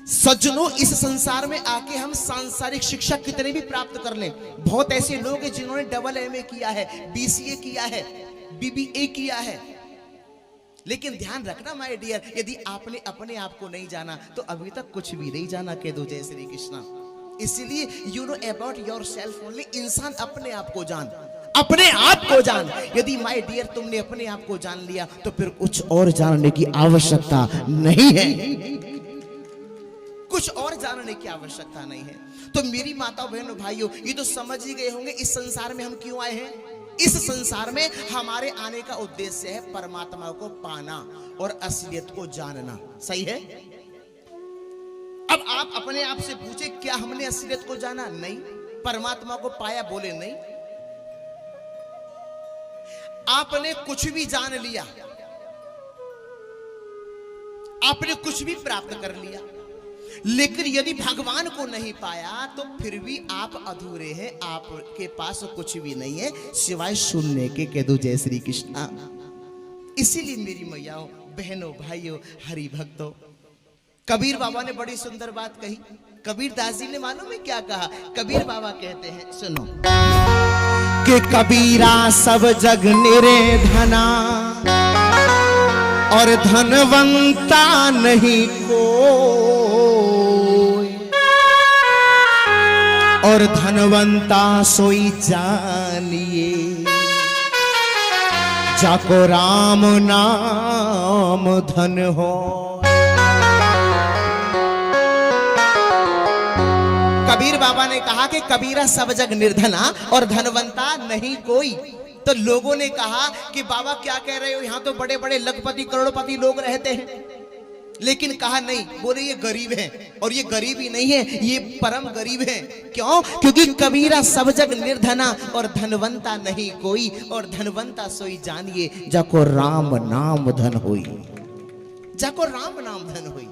सज्जनों, इस संसार में आके हम सांसारिक शिक्षा कितने भी प्राप्त कर लें, बहुत ऐसे लोग हैं जिन्होंने डबल एमए किया है, बीसीए किया है, बीबीए किया है, लेकिन ध्यान रखना माय डियर, यदि आपने अपने आप को नहीं जाना तो अभी तक कुछ भी नहीं जाना। कह दो जय श्री कृष्णा। इसलिए you know about your self only. इंसान अपने आप को जान, अपने आप को जान। यदि माय डियर तुमने अपने आप को जान लिया तो फिर कुछ और जानने की आवश्यकता नहीं है, कुछ और जानने की आवश्यकता नहीं है। तो मेरी माता बहनों भाइयों, ये तो समझ ही गए होंगे इस संसार में हम क्यों आए हैं। इस संसार में हमारे आने का उद्देश्य है परमात्मा को पाना और असलियत को जानना। सही है। अब आप अपने आप से पूछे, क्या हमने असलियत को जाना? नहीं। परमात्मा को पाया? बोले नहीं। आपने कुछ भी जान लिया, आपने कुछ भी प्राप्त कर लिया, लेकिन यदि भगवान को नहीं पाया तो फिर भी आप अधूरे हैं, आपके पास कुछ भी नहीं है सिवाय सुनने के। कह दो जय श्री कृष्णा। इसीलिए मेरी मैयाओं, बहनों, भाइयों, हरि भक्तों, कबीर बाबा ने बड़ी सुंदर बात कही। कबीर दास जी ने मालूम है क्या कहा? कबीर बाबा कहते हैं, सुनो, कि कबीरा सब जग निरेधना और धनवंता नहीं कोई, और धनवंता सोई जानिए जाको राम नाम धन हो। कबीर बाबा ने कहा कि कबीरा सब जग निर्धना और धनवंता नहीं कोई। तो लोगों ने कहा कि बाबा क्या कह रहे हो, यहां तो बड़े बड़े लखपति करोड़पति लोग रहते हैं। लेकिन कहा नहीं, बोले ये गरीब है, और ये गरीब ही नहीं है, ये परम गरीब है। क्यों? क्योंकि कबीरा सब जग निर्धना और धनवंता नहीं कोई, और धनवंता सोई जानिए जाको राम नाम धन होई, जाको राम नाम धन होई।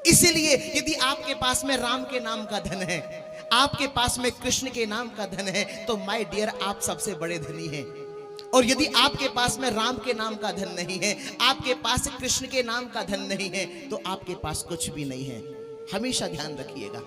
इसीलिए यदि आपके पास में राम के नाम का धन है, आपके पास में कृष्ण के नाम का धन है, तो माय डियर आप सबसे बड़े धनी हैं। और यदि आपके पास में राम के नाम का धन नहीं है, आपके पास कृष्ण के नाम का धन नहीं है, तो आपके पास कुछ भी नहीं है। हमेशा ध्यान रखिएगा।